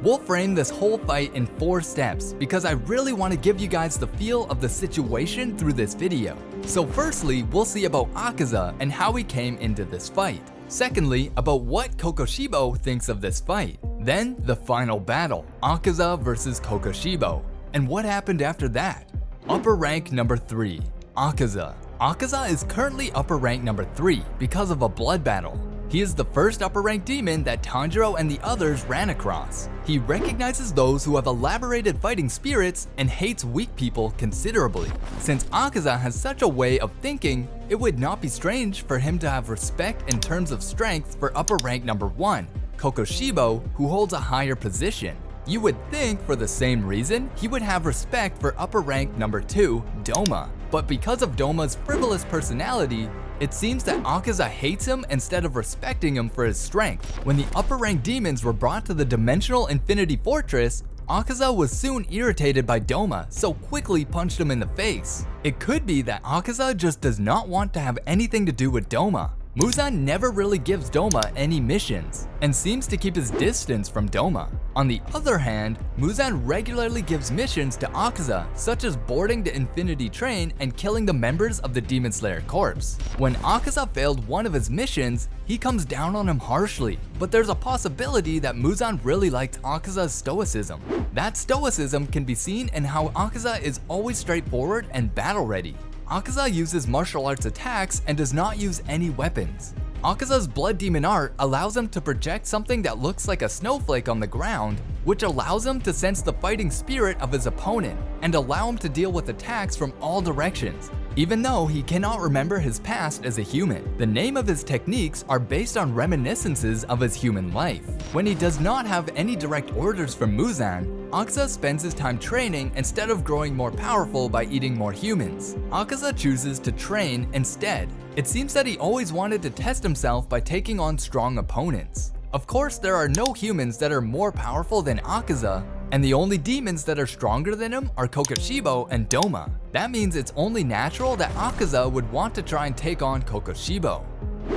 We'll frame this whole fight in 4 steps because I really want to give you guys the feel of the situation through this video. So firstly, we'll see about Akaza and how he came into this fight. Secondly, about what Kokushibo thinks of this fight. Then, the final battle, Akaza versus Kokushibo. And what happened after that? Upper rank number 3, Akaza. Akaza is currently upper rank number 3 because of a blood battle. He is the first upper rank demon that Tanjiro and the others ran across. He recognizes those who have elaborated fighting spirits and hates weak people considerably. Since Akaza has such a way of thinking, it would not be strange for him to have respect in terms of strength for upper rank number 1, Kokushibo, who holds a higher position. You would think for the same reason, he would have respect for upper rank number 2, Doma. But because of Doma's frivolous personality, it seems that Akaza hates him instead of respecting him for his strength. When the upper rank demons were brought to the Dimensional Infinity Fortress, Akaza was soon irritated by Doma, so quickly punched him in the face. It could be that Akaza just does not want to have anything to do with Doma. Muzan never really gives Doma any missions, and seems to keep his distance from Doma. On the other hand, Muzan regularly gives missions to Akaza, such as boarding the Infinity Train and killing the members of the Demon Slayer Corps. When Akaza failed one of his missions, he comes down on him harshly, but there's a possibility that Muzan really liked Akaza's stoicism. That stoicism can be seen in how Akaza is always straightforward and battle ready. Akaza uses martial arts attacks and does not use any weapons. Akaza's blood demon art allows him to project something that looks like a snowflake on the ground, which allows him to sense the fighting spirit of his opponent and allow him to deal with attacks from all directions, even though he cannot remember his past as a human. The name of his techniques are based on reminiscences of his human life. When he does not have any direct orders from Muzan, Akaza spends his time training instead of growing more powerful by eating more humans. Akaza chooses to train instead. It seems that he always wanted to test himself by taking on strong opponents. Of course, there are no humans that are more powerful than Akaza, and the only demons that are stronger than him are Kokushibo and Doma. That means it's only natural that Akaza would want to try and take on Kokushibo.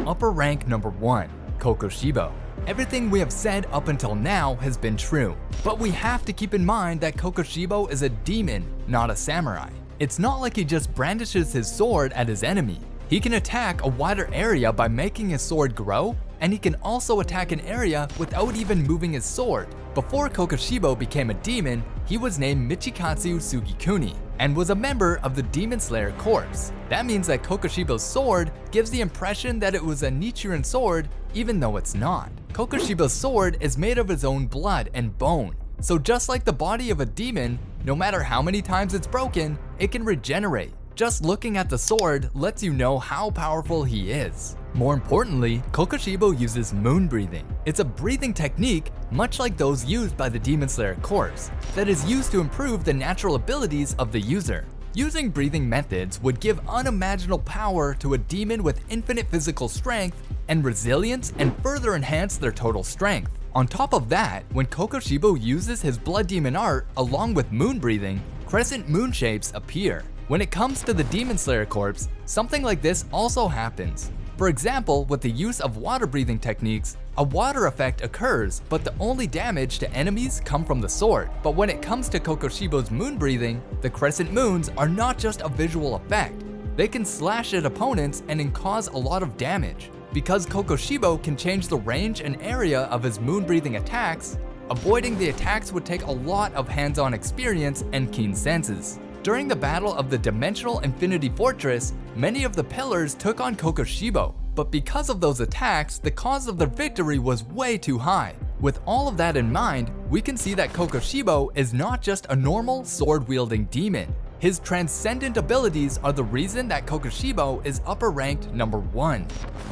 Upper rank number 1, Kokushibo. Everything we have said up until now has been true, but we have to keep in mind that Kokushibo is a demon, not a samurai. It's not like he just brandishes his sword at his enemy. He can attack a wider area by making his sword grow, and he can also attack an area without even moving his sword. Before Kokushibo became a demon, he was named Michikatsu Sugikuni and was a member of the Demon Slayer Corps. That means that Kokushibo's sword gives the impression that it was a Nichiren sword, even though it's not. Kokushibo's sword is made of his own blood and bone, so just like the body of a demon, no matter how many times it's broken, it can regenerate. Just looking at the sword lets you know how powerful he is. More importantly, Kokushibo uses moon breathing. It's a breathing technique much like those used by the Demon Slayer Corps that is used to improve the natural abilities of the user. Using breathing methods would give unimaginable power to a demon with infinite physical strength and resilience and further enhance their total strength. On top of that, when Kokushibo uses his blood demon art along with moon breathing, crescent moon shapes appear. When it comes to the Demon Slayer Corps, something like this also happens. For example, with the use of water breathing techniques, a water effect occurs, but the only damage to enemies come from the sword. But when it comes to Kokushibo's moon breathing, the crescent moons are not just a visual effect. They can slash at opponents and can cause a lot of damage. Because Kokushibo can change the range and area of his moon breathing attacks, avoiding the attacks would take a lot of hands-on experience and keen senses. During the battle of the Dimensional Infinity Fortress, many of the pillars took on Kokushibo, but because of those attacks, the cause of their victory was way too high. With all of that in mind, we can see that Kokushibo is not just a normal sword-wielding demon. His transcendent abilities are the reason that Kokushibo is upper ranked number 1.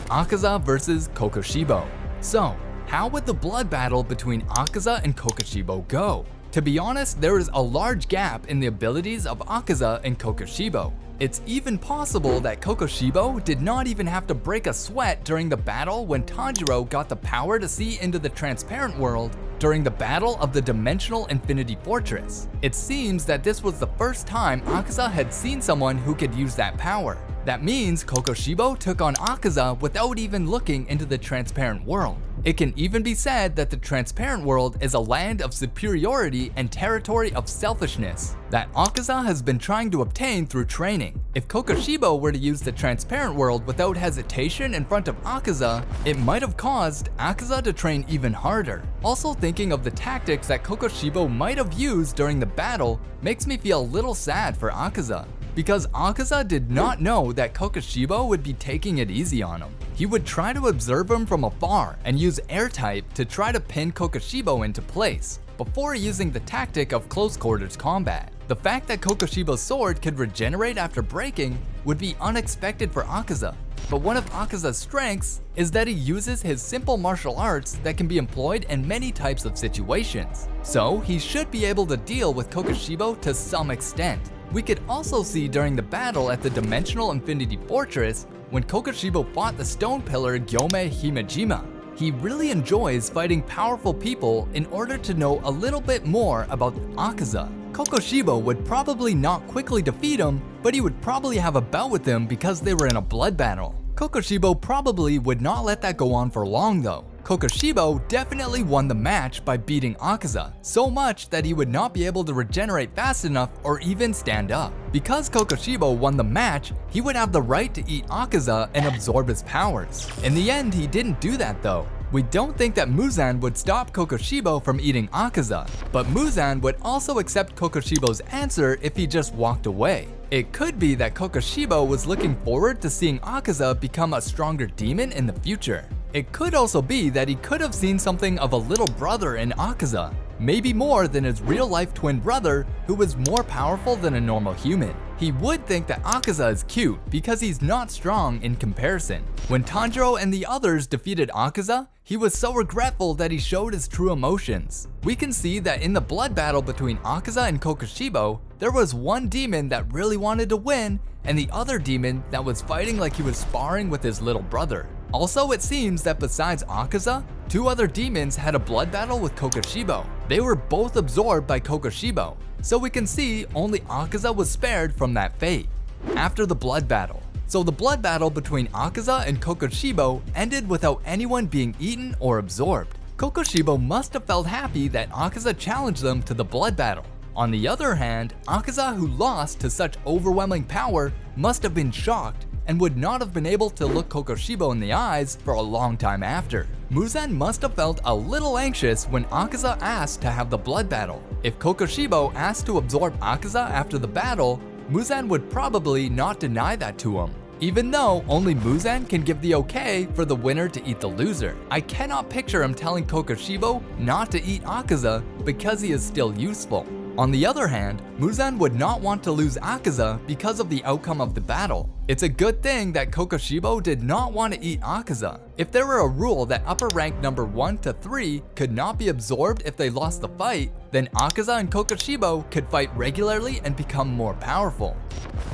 Akaza versus Kokushibo. So, how would the blood battle between Akaza and Kokushibo go? To be honest, there is a large gap in the abilities of Akaza and Kokushibo. It's even possible that Kokushibo did not even have to break a sweat during the battle when Tanjiro got the power to see into the transparent world during the battle of the Dimensional Infinity Fortress. It seems that this was the first time Akaza had seen someone who could use that power. That means Kokushibo took on Akaza without even looking into the transparent world. It can even be said that the transparent world is a land of superiority and territory of selfishness that Akaza has been trying to obtain through training. If Kokushibo were to use the transparent world without hesitation in front of Akaza, it might have caused Akaza to train even harder. Also, thinking of the tactics that Kokushibo might have used during the battle makes me feel a little sad for Akaza, because Akaza did not know that Kokushibo would be taking it easy on him. He would try to observe him from afar and use air type to try to pin Kokushibo into place before using the tactic of close quarters combat. The fact that Kokushibo's sword could regenerate after breaking would be unexpected for Akaza, but one of Akaza's strengths is that he uses his simple martial arts that can be employed in many types of situations, so he should be able to deal with Kokushibo to some extent. We could also see during the battle at the Dimensional Infinity Fortress when Kokushibo fought the stone pillar 𝐤𝐤𝐤𝐫𝐤𝐵. He really enjoys fighting powerful people in order to know a little bit more about Akaza. Kokushibo would probably not quickly defeat him, but he would probably have a bout with him because they were in a blood battle. Kokushibo probably would not let that go on for long though. Kokushibo definitely won the match by beating Akaza, so much that he would not be able to regenerate fast enough or even stand up. Because Kokushibo won the match, he would have the right to eat Akaza and absorb his powers. In the end, he didn't do that though. We don't think that Muzan would stop Kokushibo from eating Akaza, but Muzan would also accept Kokushibo's answer if he just walked away. It could be that Kokushibo was looking forward to seeing Akaza become a stronger demon in the future. It could also be that he could have seen something of a little brother in Akaza, maybe more than his real-life twin brother who was more powerful than a normal human. He would think that Akaza is cute because he's not strong in comparison. When Tanjiro and the others defeated Akaza, he was so regretful that he showed his true emotions. We can see that in the blood battle between Akaza and Kokushibo, there was one demon that really wanted to win and the other demon that was fighting like he was sparring with his little brother. Also, it seems that besides Akaza, two other demons had a blood battle with Kokushibo. They were both absorbed by Kokushibo, so we can see only Akaza was spared from that fate. After the blood battle. So the blood battle between Akaza and Kokushibo ended without anyone being eaten or absorbed. Kokushibo must have felt happy that Akaza challenged them to the blood battle. On the other hand, Akaza, who lost to such overwhelming power, must have been shocked and would not have been able to look Kokushibo in the eyes for a long time after. Muzan must have felt a little anxious when Akaza asked to have the blood battle. If Kokushibo asked to absorb Akaza after the battle, Muzan would probably not deny that to him, even though only Muzan can give the okay for the winner to eat the loser. I cannot picture him telling Kokushibo not to eat Akaza because he is still useful. On the other hand, Muzan would not want to lose Akaza because of the outcome of the battle. It's a good thing that Kokushibo did not want to eat Akaza. If there were a rule that upper rank number 1 to 3 could not be absorbed if they lost the fight, then Akaza and Kokushibo could fight regularly and become more powerful.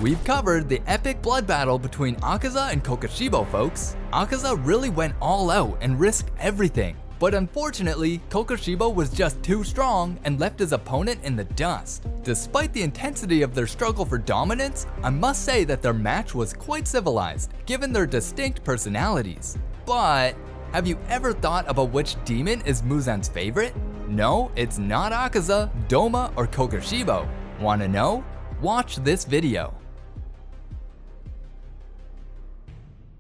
We've covered the epic blood battle between Akaza and Kokushibo, folks. Akaza really went all out and risked everything. But unfortunately, Kokushibo was just too strong and left his opponent in the dust. Despite the intensity of their struggle for dominance, I must say that their match was quite civilized, given their distinct personalities. But have you ever thought about which demon is Muzan's favorite? No, it's not Akaza, Doma, or Kokushibo. Wanna know? Watch this video.